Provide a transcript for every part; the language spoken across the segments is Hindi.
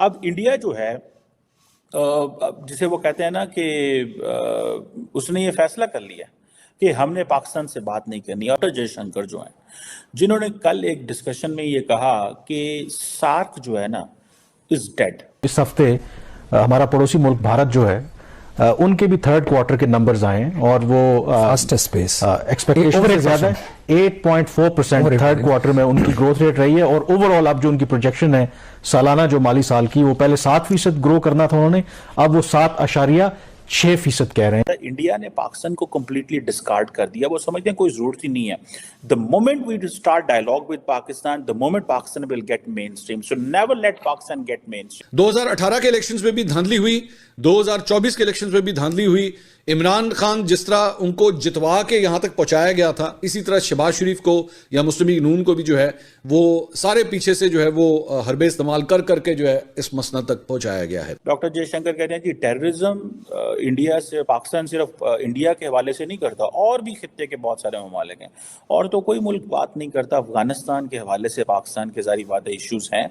अब इंडिया जो है जिसे वो कहते हैं ना कि उसने ये फैसला कर लिया कि हमने पाकिस्तान से बात नहीं करनी। डॉक्टर जयशंकर जो हैं, जिन्होंने कल एक डिस्कशन में ये कहा कि सार्क जो है ना इज डेड। इस हफ्ते हमारा पड़ोसी मुल्क भारत जो है उनके भी थर्ड क्वार्टर के नंबर्स आए और वो फास्टेस्ट पेस एक्सपेक्टेशन से ज्यादा है। 8.4% थर्ड क्वार्टर में उनकी ग्रोथ रेट रही है और ओवरऑल अब जो उनकी प्रोजेक्शन है सालाना जो माली साल की, वो पहले 7% ग्रो करना था उन्होंने, अब वो 7.6% कह रहे हैं। इंडिया ने पाकिस्तान को कंप्लीटली डिस्कार्ड कर दिया। वो समझते हैं कोई जरूरत ही नहीं है। The moment we start dialogue with Pakistan, the moment Pakistan will get mainstream. So never let Pakistan get mainstream. 2018 के इलेक्शंस में भी धांधली हुई, 2024 के इलेक्शंस में भी धांधली हुई। इमरान खान जिस तरह उनको जितवा के यहां तक पहुंचाया गया था, इसी तरह शहबाज शरीफ को या मुस्लिम लीग नून को भी जो है वो सारे पीछे से जो है वो हरबे इस्तेमाल कर करके जो है इस मसनद तक पहुंचाया गया है। डॉक्टर जयशंकर कहते हैं कि टेररिज्म इंडिया से, पाकिस्तान सिर्फ इंडिया के हवाले से नहीं करता, और भी खित्ते के बहुत सारे ममालिक हैं, और तो कोई मुल्क बात नहीं करता। अफगानिस्तान के हवाले से पाकिस्तान के जारी वादे इश्यूज हैं।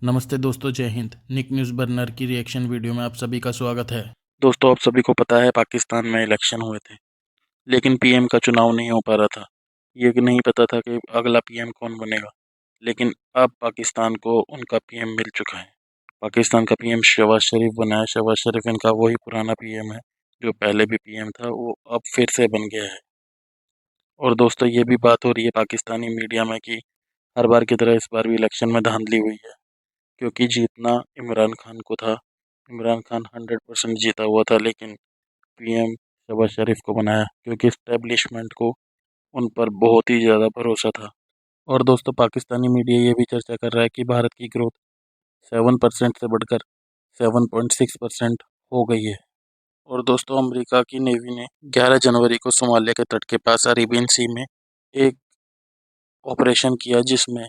नमस्ते दोस्तों, जय हिंद। निक न्यूज़ बर्नर की रिएक्शन वीडियो में आप सभी का स्वागत है। दोस्तों, आप सभी को पता है पाकिस्तान में इलेक्शन हुए थे, लेकिन पीएम का चुनाव नहीं हो पा रहा था। ये नहीं पता था कि अगला पीएम कौन बनेगा, लेकिन अब पाकिस्तान को उनका पीएम मिल चुका है। पाकिस्तान का पीएम शहबाज शरीफ बना है। शहबाज शरीफ इनका वही पुराना पीएम है जो पहले भी पीएम था, वो अब फिर से बन गया है। और दोस्तों, ये भी बात हो रही है पाकिस्तानी मीडिया में कि हर बार की तरह इस बार भी इलेक्शन में धांधली हुई है, क्योंकि जीतना इमरान खान को था। इमरान खान 100% जीता हुआ था, लेकिन पीएम शहबाज शरीफ को बनाया क्योंकि इस्टेब्लिशमेंट को उन पर बहुत ही ज़्यादा भरोसा था। और दोस्तों, पाकिस्तानी मीडिया ये भी चर्चा कर रहा है कि भारत की ग्रोथ 7% से बढ़कर 7.6% हो गई है। और दोस्तों, अमेरिका की नेवी ने 11 जनवरी को सोमालिया के तट के पास अरेबियन सी में एक ऑपरेशन किया, जिसमें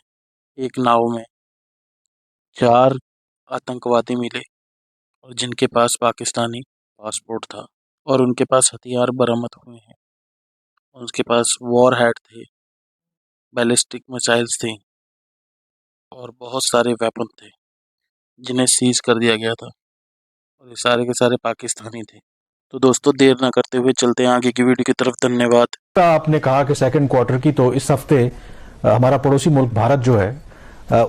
एक नाव में 4 आतंकवादी मिले और जिनके पास पाकिस्तानी पासपोर्ट था, और उनके पास हथियार बरामद हुए हैं। उसके पास वॉर हेड थे, बैलिस्टिक मिसाइल्स थी और बहुत सारे वेपन थे, जिन्हें सीज कर दिया गया था, और ये सारे के सारे पाकिस्तानी थे। तो दोस्तों, देर ना करते हुए चलते हैं आगे की वीडियो की तरफ। धन्यवाद। आपने कहा कि सेकंड क्वार्टर की, तो इस हफ्ते हमारा पड़ोसी मुल्क भारत जो है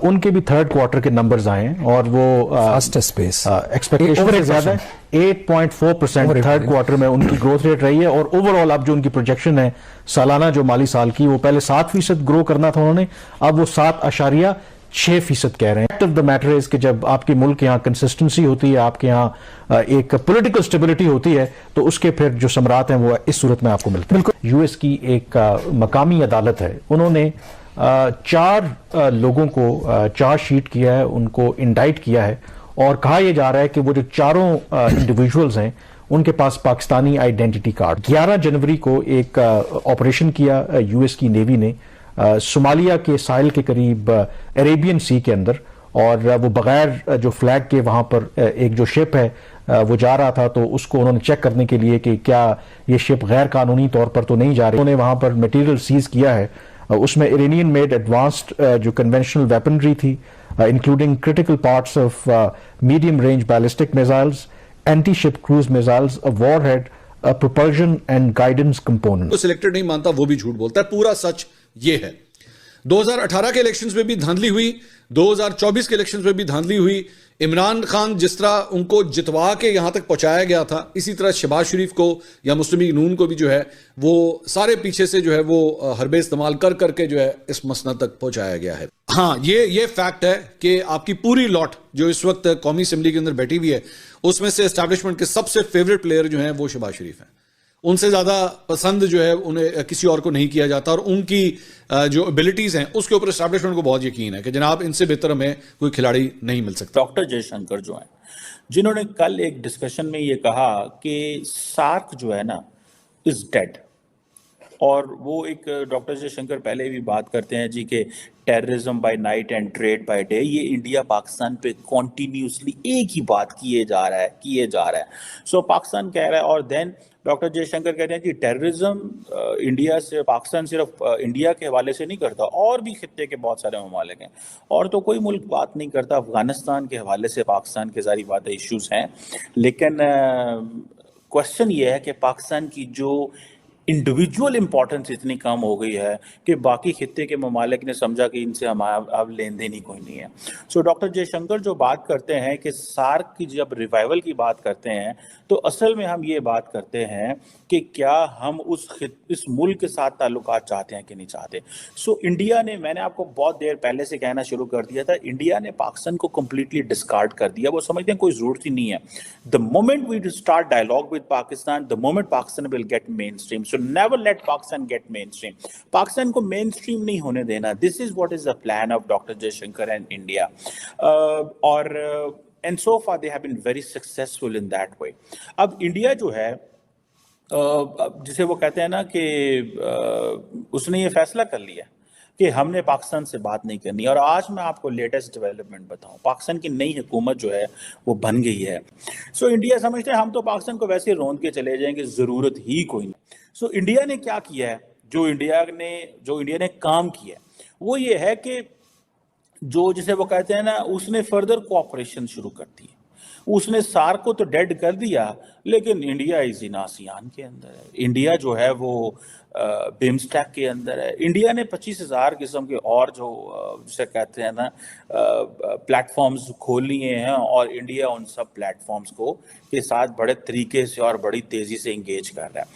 उनके भी थर्ड क्वार्टर के नंबर्स आए और वो फास्टेस्ट पेस एक्सपेक्टेशन से ज्यादा है। 8.4% थर्ड क्वार्टर में उनकी ग्रोथ रेट रही है और ओवरऑल अब जो उनकी प्रोजेक्शन है सालाना जो माली साल की, वो पहले 7% ग्रो करना था उन्होंने, अब वो 7.6% कह रहे हैं। Fact of the matter is कि जब आपके मुल्क यहाँ कंसिस्टेंसी होती है, आपके यहाँ एक पॉलिटिकल स्टेबिलिटी होती है, तो उसके फिर जो समरात हैं वो इस सूरत में आपको मिलते हैं। यूएस की एक मकामी अदालत है, उन्होंने 4 लोगों को चार्जशीट किया है, उनको इंडाइट किया है, और कहा यह जा रहा है कि वो जो चारों इंडिविजुअल्स हैं उनके पास पाकिस्तानी आइडेंटिटी कार्ड। 11 जनवरी को एक ऑपरेशन किया यूएस की नेवी ने सोमालिया के साहिल के करीब अरेबियन सी के अंदर, और वो बगैर जो फ्लैग के वहां पर एक जो शिप है वो जा रहा था, तो उसको उन्होंने चेक करने के लिए कि क्या ये शिप गैर कानूनी तौर पर तो नहीं जा रही। उन्होंने वहां पर मटेरियल सीज किया है, उसमें इरानियन मेड एडवांस्ड जो कन्वेंशनल वेपनरी थी, including critical parts of medium range ballistic missiles, anti ship cruise missiles, a warhead, propulsion and guidance component. Selected नहीं मानता वो भी झूठ बोलता है। पूरा सच ये है। 2018 के इलेक्शंस में भी धांधली हुई, 2024 के इलेक्शंस में भी धांधली हुई। इमरान खान जिस तरह उनको जितवा के यहां तक पहुंचाया गया था, इसी तरह शहबाज शरीफ को या मुस्लिम लीग नून को भी जो है वो सारे पीछे से जो है वो हरबे इस्तेमाल कर करके जो है इस मसनद तक पहुंचाया गया है। हाँ, ये फैक्ट है कि आपकी पूरी लॉट जो इस वक्त कौमी असेंबली के अंदर बैठी हुई है, उसमें से एस्टैब्लिशमेंट के सबसे फेवरेट प्लेयर जो हैं वो शहबाज शरीफ हैं। उनसे ज़्यादा पसंद जो है उन्हें किसी और को नहीं किया जाता, और उनकी जो एबिलिटीज़ हैं उसके ऊपर एस्टैब्लिशमेंट को बहुत यकीन है कि जनाब इनसे बेहतर हमें कोई खिलाड़ी नहीं मिल सकता। डॉक्टर जयशंकर जो हैं, जिन्होंने कल एक डिस्कशन में ये कहा कि सार्क जो है ना इज डेड। और वो एक डॉक्टर जयशंकर पहले भी बात करते हैं जी कि terrorism by night and trade by day, ये इंडिया पाकिस्तान पे कॉन्टिन्यूसली एक ही बात किए जा रहा है। सो पाकिस्तान कह रहा है, और देन डॉक्टर जयशंकर कहते हैं कि टेररिज्म इंडिया से, पाकिस्तान सिर्फ इंडिया के हवाले से नहीं करता, और भी खित्ते के बहुत सारे ममालिक हैं, और तो कोई मुल्क बात नहीं करता। अफगानिस्तान के हवाले से पाकिस्तान के सारी बातें इश्यूज हैं, लेकिन क्वेश्चन ये है कि पाकिस्तान की जो इंडिविजुअल इंपॉर्टेंस इतनी कम हो गई है कि बाकी खित्ते के ममालिक ने समझा कि इनसे हमारा अब लेन देन ही कोई नहीं है। सो डॉक्टर जयशंकर जो बात करते हैं कि सार्क की जब रिवाइवल की बात करते हैं, तो असल में हम ये बात करते हैं कि क्या हम इस मुल्क के साथ ताल्लुकात चाहते हैं कि नहीं चाहते। सो इंडिया ने, मैंने आपको बहुत देर पहले से कहना शुरू कर दिया था, इंडिया ने पाकिस्तान को कंप्लीटली डिस्कार्ड कर दिया। वो समझते हैं कोई जरूरत ही नहीं है। The moment we start dialogue with Pakistan, the moment Pakistan will get mainstream. So never let Pakistan get mainstream. Pakistan को मेन स्ट्रीम नहीं होने देना। This is what is the plan of doctor Jaishankar and India. And so far they have been very successful in that way. अब इंडिया जो है, जिसे वो कहते हैं ना कि उसने ये फैसला कर लिया कि हमने पाकिस्तान से बात नहीं करनी। और आज मैं आपको लेटेस्ट डेवलपमेंट बताऊं, पाकिस्तान की नई हुकूमत जो है वो बन गई है। सो इंडिया समझते हैं हम तो पाकिस्तान को वैसे रौंद के चले जाएंगे, जरूरत ही कोई नहीं। सो इंडिया ने क्या किया है, जो इंडिया ने काम किया है वो ये है कि जो, जिसे वो कहते हैं ना, उसने फर्दर कोऑपरेशन शुरू कर दी। उसने सार्क को तो डेड कर दिया, लेकिन इंडिया इज इन आसियान के अंदर है। इंडिया जो है वो बिम्स्टेक के अंदर है। इंडिया ने 25,000 किस्म के और जो जिसे कहते हैं ना प्लेटफॉर्म्स खोल लिए हैं, और इंडिया उन सब प्लेटफॉर्म्स को के साथ बड़े तरीके से और बड़ी तेजी से इंगेज कर रहा है।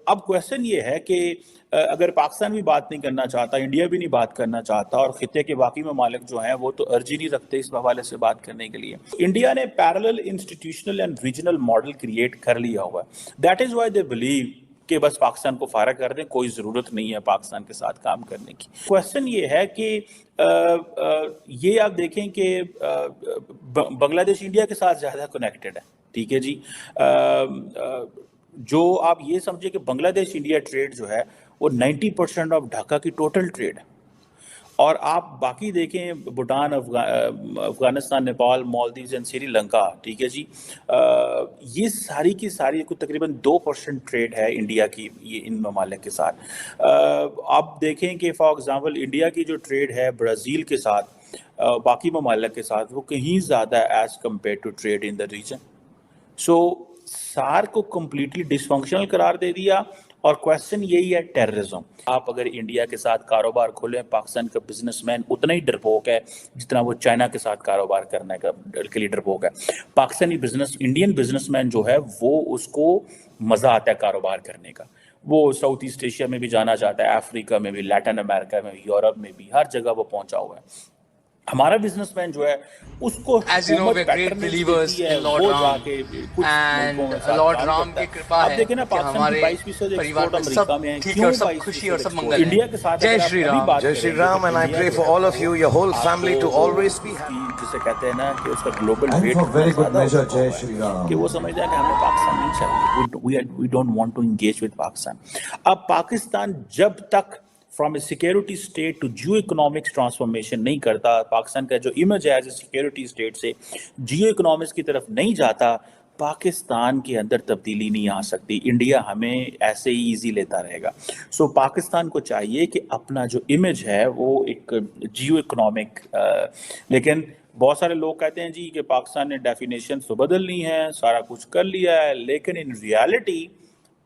अब क्वेश्चन ये है कि अगर पाकिस्तान भी बात नहीं करना चाहता, इंडिया भी नहीं बात करना चाहता, और खित्ते के बाकी ममालिक जो हैं वो तो अर्जी नहीं रखते इस हवाले से बात करने के लिए, इंडिया ने parallel institutional and regional model create कर लिया हुआ है। That is why they believe कि बस पाकिस्तान को फारा कर दें, कोई ज़रूरत नहीं है पाकिस्तान के साथ काम करने की। क्वेश्चन ये है कि ये आप देखें कि बांग्लादेश इंडिया के साथ ज़्यादा कनेक्टेड है, ठीक है जी। जो आप ये समझे कि बांग्लादेश इंडिया ट्रेड जो है वो 90% ऑफ ढाका की टोटल ट्रेड है। और आप बाकी देखें, भूटान, अफगानिस्तान, नेपाल, मालदीव्स एंड श्रीलंका, ठीक है जी, ये सारी की सारी को तकरीबन 2% ट्रेड है इंडिया की ये इन ममालिक के साथ। आप देखें कि फॉर एग्जांपल इंडिया की जो ट्रेड है ब्राज़ील के साथ, बाकी ममालिक के साथ, वो कहीं ज़्यादा as compare to trade in the region. So SAARC को कम्प्लीटली डिसफंक्शनल करार दे दिया। और क्वेश्चन यही है टेररिज्म। आप अगर इंडिया के साथ कारोबार खोलें, पाकिस्तान का बिजनेसमैन उतना ही डरपोक है जितना वो चाइना के साथ कारोबार करने के लिए डरपोक है। पाकिस्तानी इंडियन बिजनेसमैन जो है वो उसको मजा आता है कारोबार करने का। वो साउथ ईस्ट एशिया में भी जाना चाहता है, अफ्रीका में भी, लैटिन अमेरिका में भी, यूरोप में भी, हर जगह वो पहुंचा हुआ है। हमारा बिजनेसमैन जो है उसको, as you know, we're great believers in Lord Ram, and Lord Ram की कृपा है कि हमारे परिवार में सब ठीक है और सब खुशी और सब मंगल इंडिया के साथ। जय श्री राम, जय Shri Ram, and I pray for all of you, your whole family, to always be happy. जिसे कहते हैं ना कि उसका global weight very good measure, जय श्री राम, कि वो समझता है कि हमें पाकिस्तान नहीं चाहिए। we don't want to engage with Pakistan. अब पाकिस्तान जब तक from a security state to geo economics transformation नहीं करता, पाकिस्तान का जो इमेज है एज ए सिक्योरिटी स्टेट से जियो इकोनॉमिक्स की तरफ नहीं जाता, पाकिस्तान के अंदर तब्दीली नहीं आ सकती। इंडिया हमें ऐसे ही ईजी लेता रहेगा। सो पाकिस्तान को चाहिए कि अपना जो इमेज है वो एक जियो इकोनॉमिक, लेकिन बहुत सारे लोग कहते हैं जी कि पाकिस्तान ने डेफिनेशन तो बदल ली है, सारा कुछ कर लिया है, लेकिन इन रियलिटी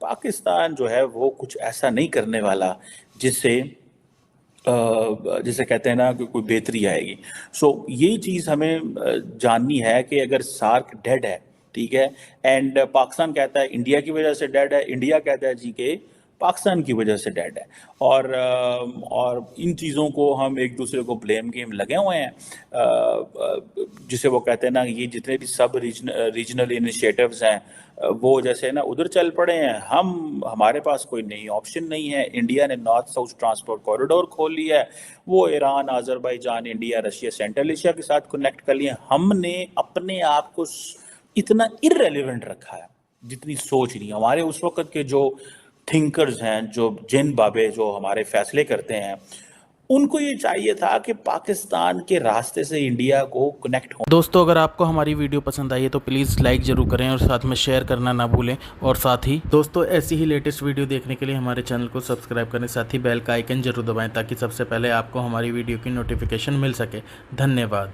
पाकिस्तान जो है वो कुछ ऐसा नहीं करने वाला जिससे कहते हैं ना कि कोई बेहतरी आएगी। सो ये चीज़ हमें जाननी है कि अगर सार्क डेड है, ठीक है, एंड पाकिस्तान कहता है इंडिया की वजह से डेड है, इंडिया कहता है जी के पाकिस्तान की वजह से डेड है, और इन चीज़ों को हम एक दूसरे को ब्लेम गेम लगे हुए हैं, जिसे वो कहते हैं ना, ये जितने भी सब रीजनल इनिशिएटिव्स हैं वो जैसे ना उधर चल पड़े हैं। हमारे पास कोई नई ऑप्शन नहीं है। इंडिया ने नॉर्थ साउथ ट्रांसपोर्ट कॉरिडोर खोल लिया है, वो Iran, Azerbaijan, India, Russia, central Asia के साथ कनेक्ट कर लिए। हमने अपने आप को इतना इररेलेवेंट रखा है जितनी सोच नहीं। हमारे उस वक्त के जो थिंकर्स हैं, जो जिन बाबे जो हमारे फैसले करते हैं, उनको ये चाहिए था कि पाकिस्तान के रास्ते से इंडिया को कनेक्ट हो। दोस्तों अगर आपको हमारी वीडियो पसंद आई है तो प्लीज़ लाइक ज़रूर करें और साथ में शेयर करना ना भूलें। और साथ ही दोस्तों ऐसी ही लेटेस्ट वीडियो देखने के लिए हमारे चैनल को सब्सक्राइब करें, साथ ही बेल का आइकन जरूर दबाएं ताकि सबसे पहले आपको हमारी वीडियो की नोटिफिकेशन मिल सके। धन्यवाद।